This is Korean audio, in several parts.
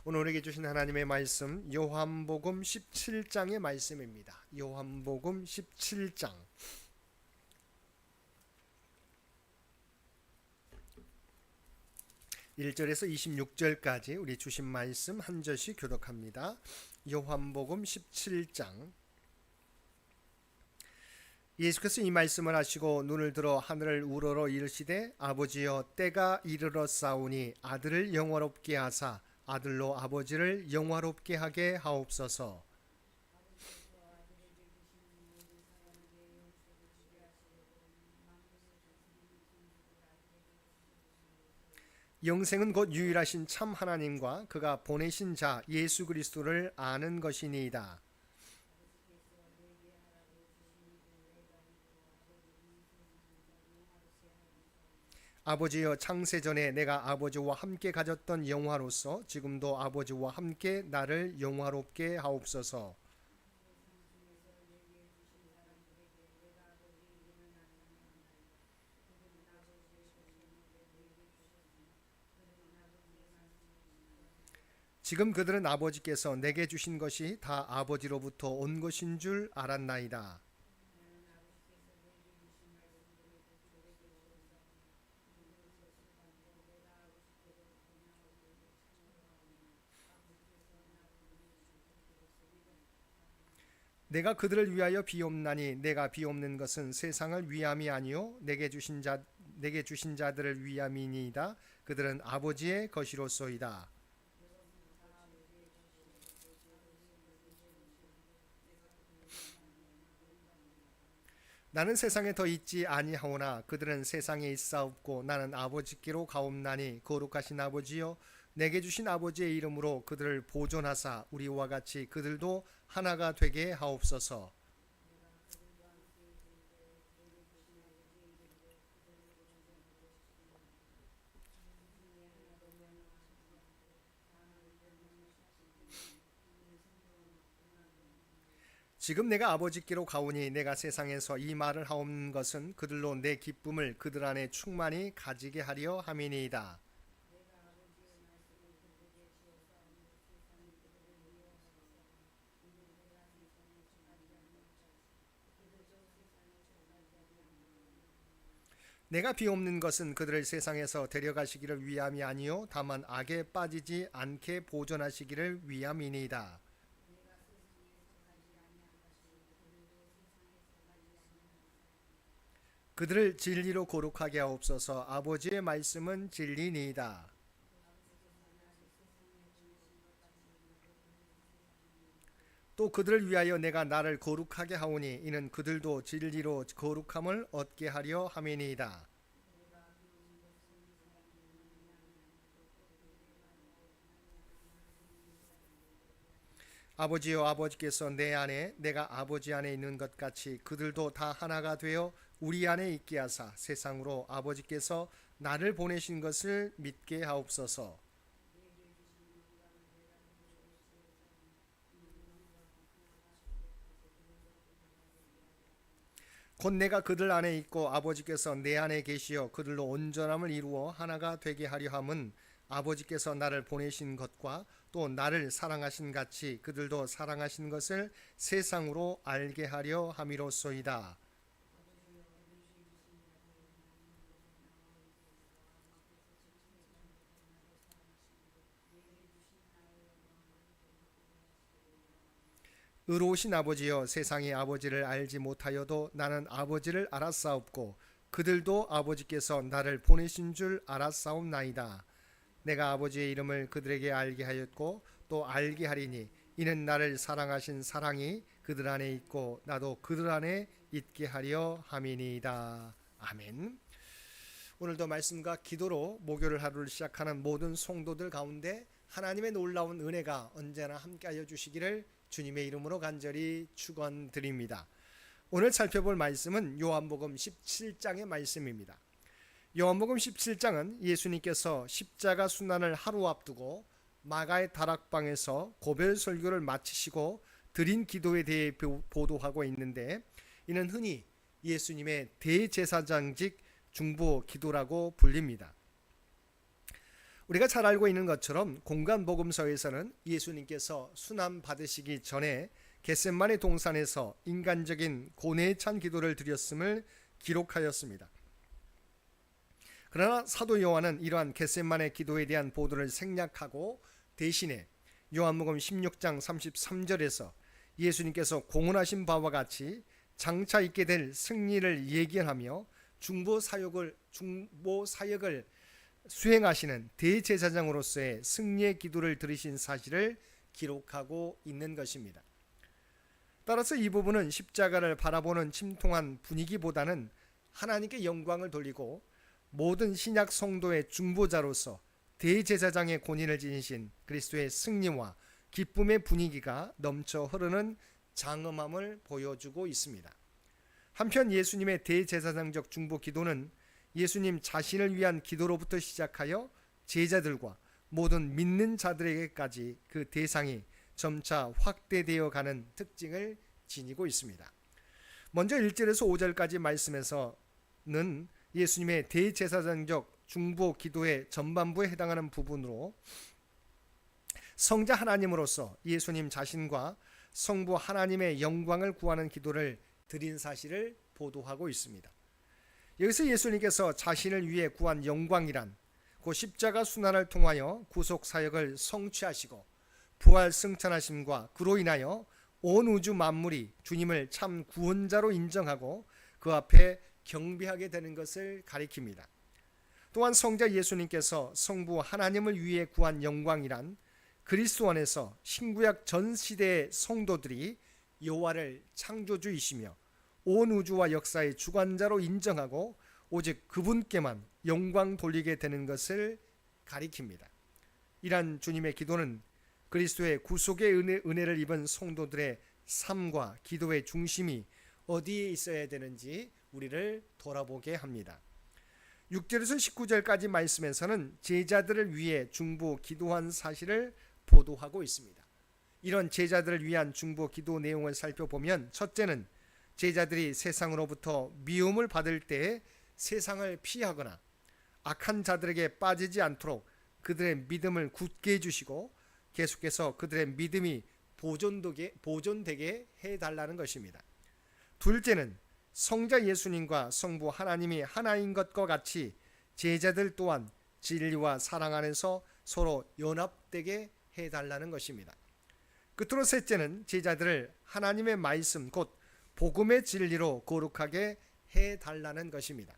오늘 우리에게 주신 하나님의 말씀 요한복음 17장의 말씀입니다. 요한복음 17장 1절에서 26절까지 우리 주신 말씀 한 절씩 교독합니다. 요한복음 17장. 예수께서 이 말씀을 하시고 눈을 들어 하늘을 우러러 이르시되 아버지여 때가 이르렀사오니 아들을 영화롭게 하사 아들로 아버지를 영화롭게 하게 하옵소서. 영생은 곧 유일하신 참 하나님과 그가 보내신 자 예수 그리스도를 아는 것이니이다. 아버지여 창세전에 내가 아버지와 함께 가졌던 영화로서 지금도 아버지와 함께 나를 영화롭게 하옵소서. 지금 그들은 아버지께서 내게 주신 것이 다 아버지로부터 온 것인 줄 알았나이다. 내가 그들을 위하여 비옵나니 내가 비옵는 것은 세상을 위함이 아니요 내게 주신 자들을 위함이니이다. 그들은 아버지의 것이로소이다. 나는 세상에 더 있지 아니하오나 그들은 세상에 있사옵고 나는 아버지께로 가옵나니 거룩하신 아버지여 내게 주신 아버지의 이름으로 그들을 보존하사 우리와 같이 그들도 하나가 되게 하옵소서. 지금 내가 아버지께로 가오니 내가 세상에서 이 말을 하옵는 것은 그들로 내 기쁨을 그들 안에 충만히 가지게 하려 함이니이다. 내가 비옵는 것은 그들을 세상에서 데려가시기를 위함이 아니요 다만 악에 빠지지 않게 보존하시기를 위함이니이다. 그들을 진리로 거룩하게 하옵소서. 아버지의 말씀은 진리니이다. 또 그들을 위하여 내가 나를 거룩하게 하오니 이는 그들도 진리로 거룩함을 얻게 하려 함이니이다. 아버지여 아버지께서 내 안에 내가 아버지 안에 있는 것 같이 그들도 다 하나가 되어 우리 안에 있게 하사 세상으로 아버지께서 나를 보내신 것을 믿게 하옵소서. 곧 내가 그들 안에 있고 아버지께서 내 안에 계시어 그들로 온전함을 이루어 하나가 되게 하려 함은 아버지께서 나를 보내신 것과 또 나를 사랑하신 같이 그들도 사랑하신 것을 세상으로 알게 하려 함이로소이다. 의로우신 아버지여 세상이 아버지를 알지 못하여도 나는 아버지를 알았사옵고 그들도 아버지께서 나를 보내신 줄 알았사옵나이다. 내가 아버지의 이름을 그들에게 알게 하였고 또 알게 하리니 이는 나를 사랑하신 사랑이 그들 안에 있고 나도 그들 안에 있게 하려 함이니이다. 아멘. 오늘도 말씀과 기도로 목요일 하루를 시작하는 모든 성도들 가운데 하나님의 놀라운 은혜가 언제나 함께하여 주시기를 주님의 이름으로 간절히 축원드립니다. 오늘 살펴볼 말씀은 요한복음 17장의 말씀입니다. 요한복음 17장은 예수님께서 십자가 순환을 하루 앞두고 마가의 다락방에서 고별 설교를 마치시고 드린 기도에 대해 보도하고 있는데 이는 흔히 예수님의 대제사장직 중보 기도라고 불립니다. 우리가 잘 알고 있는 것처럼 공간복음서에서는 예수님께서 순환 받으시기 전에 겟셋마네 동산에서 인간적인 고뇌에 찬 기도를 드렸음을 기록하였습니다. 그러나 사도 요한은 이러한 겟셋마네 기도에 대한 보도를 생략하고 대신에 요한복음 16장 33절에서 예수님께서 공언하신 바와 같이 장차 있게 될 승리를 예견하며 중보 사역을 수행하시는 대제사장으로서의 승리의 기도를 드리신 사실을 기록하고 있는 것입니다. 따라서 이 부분은 십자가를 바라보는 침통한 분위기보다는 하나님께 영광을 돌리고 모든 신약 성도의 중보자로서 대제사장의 권위를 지니신 그리스도의 승리와 기쁨의 분위기가 넘쳐 흐르는 장엄함을 보여주고 있습니다. 한편 예수님의 대제사장적 중보 기도는 예수님 자신을 위한 기도로부터 시작하여 제자들과 모든 믿는 자들에게까지 그 대상이 점차 확대되어 가는 특징을 지니고 있습니다. 먼저 1절에서 5절까지 말씀에서는 예수님의 대제사장적 중보 기도의 전반부에 해당하는 부분으로 성자 하나님으로서 예수님 자신과 성부 하나님의 영광을 구하는 기도를 드린 사실을 보도하고 있습니다. 여기서 예수님께서 자신을 위해 구한 영광이란 그 십자가 순환을 통하여 구속 사역을 성취하시고 부활 승천하심과 그로 인하여 온 우주 만물이 주님을 참 구원자로 인정하고 그 앞에 경배하게 되는 것을 가리킵니다. 또한 성자 예수님께서 성부 하나님을 위해 구한 영광이란 그리스도 안에서 신구약 전 시대의 성도들이 여호와를 창조주이시며 온 우주와 역사의 주관자로 인정하고 오직 그분께만 영광 돌리게 되는 것을 가리킵니다. 이러한 주님의 기도는 그리스도의 구속의 은혜를 입은 성도들의 삶과 기도의 중심이 어디에 있어야 되는지 우리를 돌아보게 합니다. 6절에서 19절까지 말씀에서는 제자들을 위해 중보 기도한 사실을 보도하고 있습니다. 이런 제자들을 위한 중보 기도 내용을 살펴보면 첫째는 제자들이 세상으로부터 미움을 받을 때 세상을 피하거나 악한 자들에게 빠지지 않도록 그들의 믿음을 굳게 해주시고 계속해서 그들의 믿음이 보존되게 해달라는 것입니다. 둘째는 성자 예수님과 성부 하나님이 하나인 것과 같이 제자들 또한 진리와 사랑 안에서 서로 연합되게 해달라는 것입니다. 끝으로 셋째는 제자들을 하나님의 말씀 곧 복음의 진리로 거룩하게 해달라는 것입니다.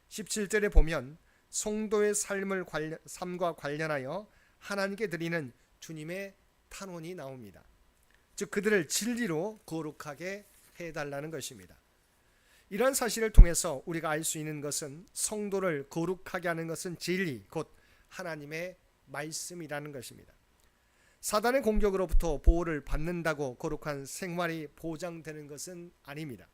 17절에 보면 성도의 삶과 관련하여 하나님께 드리는 주님의 탄원이 나옵니다. 즉 그들을 진리로 거룩하게 해달라는 것입니다. 이러한 사실을 통해서 우리가 알 수 있는 것은 성도를 거룩하게 하는 것은 진리 곧 하나님의 말씀이라는 것입니다. 사단의 공격으로부터 보호를 받는다고 거룩한 생활이 보장되는 것은 아닙니다.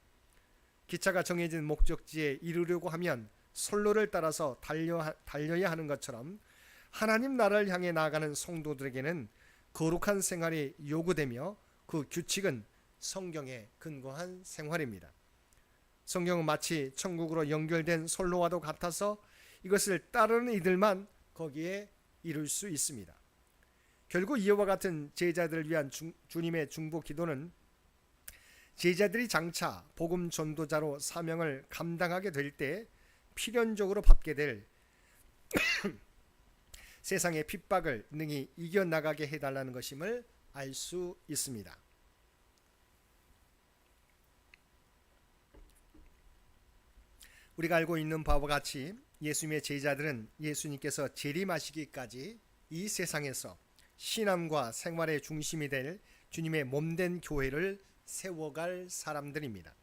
기차가 정해진 목적지에 이르려고 하면 선로를 따라서 달려야 하는 것처럼 하나님 나라를 향해 나아가는 성도들에게는 거룩한 생활이 요구되며 그 규칙은 성경에 근거한 생활입니다. 성경은 마치 천국으로 연결된 선로와도 같아서 이것을 따르는 이들만 거기에 이룰 수 있습니다. 결국 이와 같은 제자들을 위한 주님의 중보 기도는 제자들이 장차 복음 전도자로 사명을 감당하게 될 때 필연적으로 받게 될 세상의 핍박을 능히 이겨나가게 해달라는 것임을 알 수 있습니다. 우리가 알고 있는 바와 같이 예수님의 제자들은 예수님께서 재림하시기까지 이 세상에서 신앙과 생활의 중심이 될 주님의 몸된 교회를 세워갈 사람들입니다.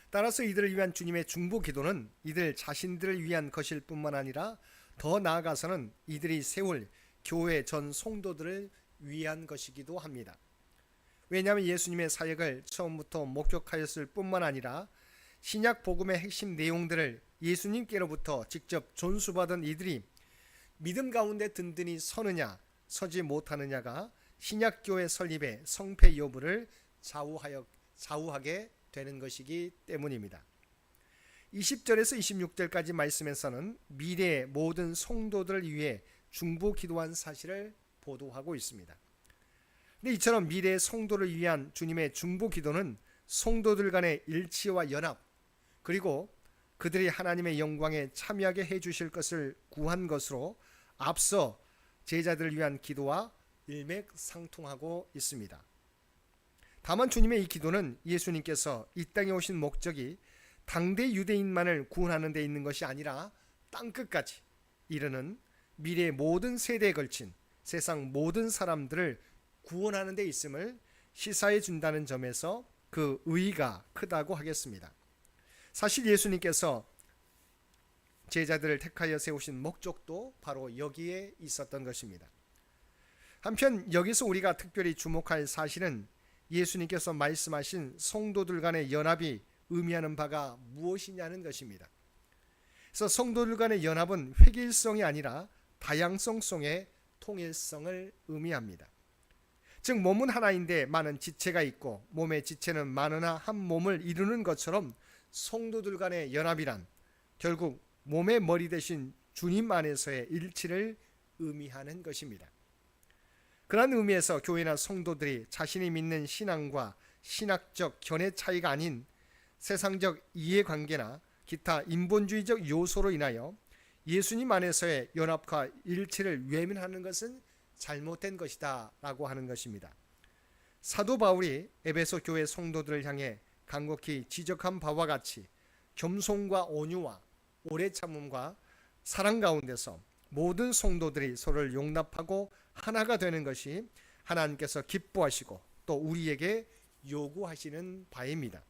따라서 이들을 위한 주님의 중보 기도는 이들 자신들을 위한 것일 뿐만 아니라 더 나아가서는 이들이 세울 교회 전 성도들을 위한 것이기도 합니다. 왜냐하면 예수님의 사역을 처음부터 목격하였을 뿐만 아니라 신약 복음의 핵심 내용들을 예수님께로부터 직접 전수받은 이들이 믿음 가운데 든든히 서느냐 서지 못하느냐가 신약교회 설립의 성패 여부를 좌우하게 되는 것이기 때문입니다. 20절에서 26절까지 말씀에서는 미래의 모든 성도들을 위해 중보 기도한 사실을 보도하고 있습니다. 근데 이처럼 미래의 성도를 위한 주님의 중보 기도는 성도들 간의 일치와 연합, 그리고 그들이 하나님의 영광에 참여하게 해주실 것을 구한 것으로 앞서 제자들을 위한 기도와 일맥상통하고 있습니다. 다만 주님의 이 기도는 예수님께서 이 땅에 오신 목적이 당대 유대인만을 구원하는 데 있는 것이 아니라 땅끝까지 이르는 미래의 모든 세대에 걸친 세상 모든 사람들을 구원하는 데 있음을 시사해 준다는 점에서 그 의의가 크다고 하겠습니다. 사실 예수님께서 제자들을 택하여 세우신 목적도 바로 여기에 있었던 것입니다. 한편 여기서 우리가 특별히 주목할 사실은 예수님께서 말씀하신 성도들 간의 연합이 의미하는 바가 무엇이냐는 것입니다. 그래서 성도들 간의 연합은 획일성이 아니라 다양성 속의 통일성을 의미합니다. 즉 몸은 하나인데 많은 지체가 있고 몸의 지체는 많으나 한 몸을 이루는 것처럼 성도들 간의 연합이란 결국 몸의 머리 대신 주님 안에서의 일치를 의미하는 것입니다. 그런 의미에서 교회나 성도들이 자신이 믿는 신앙과 신학적 견해 차이가 아닌 세상적 이해관계나 기타 인본주의적 요소로 인하여 예수님 안에서의 연합과 일치를 외면하는 것은 잘못된 것이다 라고 하는 것입니다. 사도 바울이 에베소 교회 성도들을 향해 간곡히 지적한 바와 같이 겸손과 온유와 오래 참음과 사랑 가운데서 모든 성도들이 서로를 용납하고 하나가 되는 것이 하나님께서 기뻐하시고 또 우리에게 요구하시는 바입니다.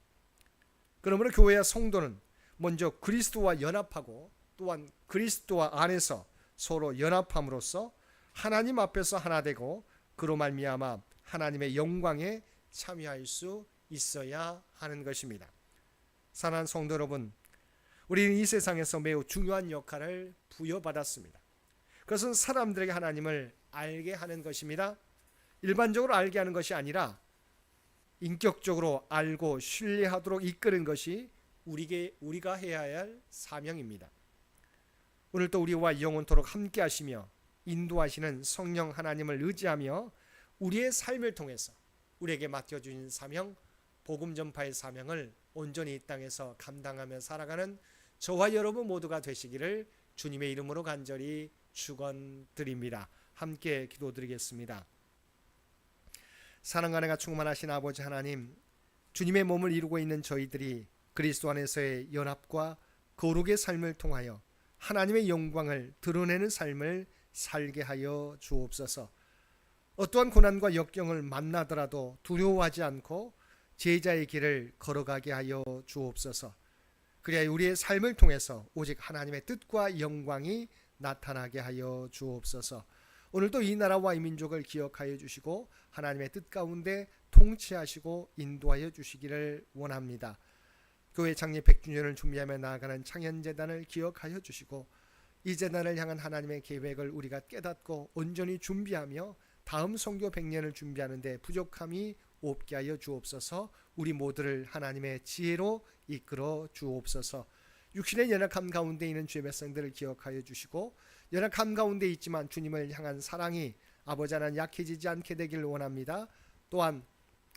그러므로 교회와 성도는 먼저 그리스도와 연합하고 또한 그리스도와 안에서 서로 연합함으로써 하나님 앞에서 하나 되고 그로 말미암아 하나님의 영광에 참여할 수 있어야 하는 것입니다. 사랑하는 성도 여러분, 우리는 이 세상에서 매우 중요한 역할을 부여받았습니다. 그것은 사람들에게 하나님을 알게 하는 것입니다. 일반적으로 알게 하는 것이 아니라 인격적으로 알고 신뢰하도록 이끄는 것이 우리가 해야 할 사명입니다. 오늘도 우리와 영원토록 함께 하시며 인도하시는 성령 하나님을 의지하며 우리의 삶을 통해서 우리에게 맡겨주신 사명, 복음 전파의 사명을 온전히 이 땅에서 감당하며 살아가는 저와 여러분 모두가 되시기를 주님의 이름으로 간절히 축원드립니다. 함께 기도드리겠습니다. 사랑과 은혜가 충만하신 아버지 하나님, 주님의 몸을 이루고 있는 저희들이 그리스도 안에서의 연합과 거룩의 삶을 통하여 하나님의 영광을 드러내는 삶을 살게 하여 주옵소서. 어떠한 고난과 역경을 만나더라도 두려워하지 않고 제자의 길을 걸어가게 하여 주옵소서. 그래야 우리의 삶을 통해서 오직 하나님의 뜻과 영광이 나타나게 하여 주옵소서. 오늘도 이 나라와 이 민족을 기억하여 주시고 하나님의 뜻 가운데 통치하시고 인도하여 주시기를 원합니다. 교회 창립 100주년을 준비하며 나아가는 창현재단을 기억하여 주시고 이 재단을 향한 하나님의 계획을 우리가 깨닫고 온전히 준비하며 다음 선교 100년을 준비하는 데 부족함이 없게 하여 주옵소서. 우리 모두를 하나님의 지혜로 이끌어 주옵소서. 육신의 연약함 가운데 있는 주의 백성들을 기억하여 주시고 연약함 가운데 있지만 주님을 향한 사랑이 아버지 하나님 약해지지 않게 되길 원합니다. 또한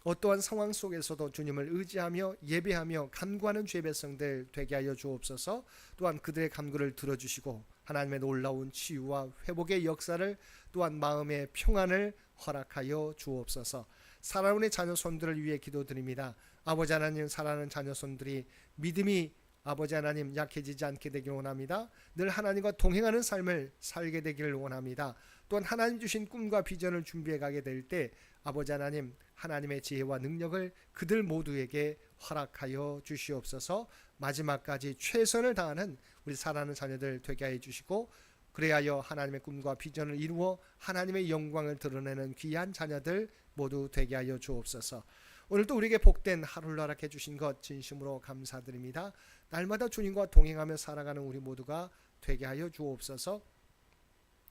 어떠한 상황 속에서도 주님을 의지하며 예배하며 간구하는 주의 백성들 되게 하여 주옵소서. 또한 그들의 간구를 들어주시고 하나님의 놀라운 치유와 회복의 역사를 또한 마음의 평안을 허락하여 주옵소서. 사랑하는 자녀 손들을 위해 기도드립니다. 아버지 하나님, 사랑하는 자녀 손들이 믿음이 아버지 하나님 약해지지 않게 되길 원합니다. 늘 하나님과 동행하는 삶을 살게 되기를 원합니다. 또한 하나님 주신 꿈과 비전을 준비해 가게 될 때 아버지 하나님, 하나님의 지혜와 능력을 그들 모두에게 허락하여 주시옵소서. 마지막까지 최선을 다하는 우리 사랑하는 자녀들 되게 해 주시고 그래야 하나님의 꿈과 비전을 이루어 하나님의 영광을 드러내는 귀한 자녀들 모두 되게 하여 주옵소서. 오늘도 우리에게 복된 하루를 허락해 주신 것 진심으로 감사드립니다. 날마다 주님과 동행하며 살아가는 우리 모두가 되게 하여 주옵소서.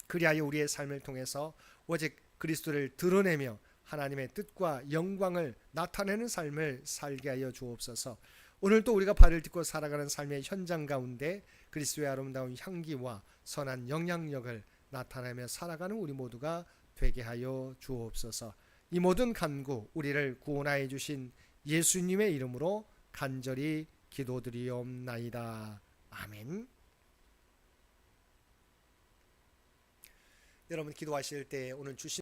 그리하여 우리의 삶을 통해서 오직 그리스도를 드러내며 하나님의 뜻과 영광을 나타내는 삶을 살게 하여 주옵소서. 오늘도 우리가 발을 딛고 살아가는 삶의 현장 가운데 그리스도의 아름다운 향기와 선한 영향력을 나타내며 살아가는 우리 모두가 되게 하여 주옵소서. 이 모든 간구 우리를 구원하여 주신 예수님의 이름으로 간절히 기도드리옵나이다. 아멘. 여러분 기도하실 때 오늘 주신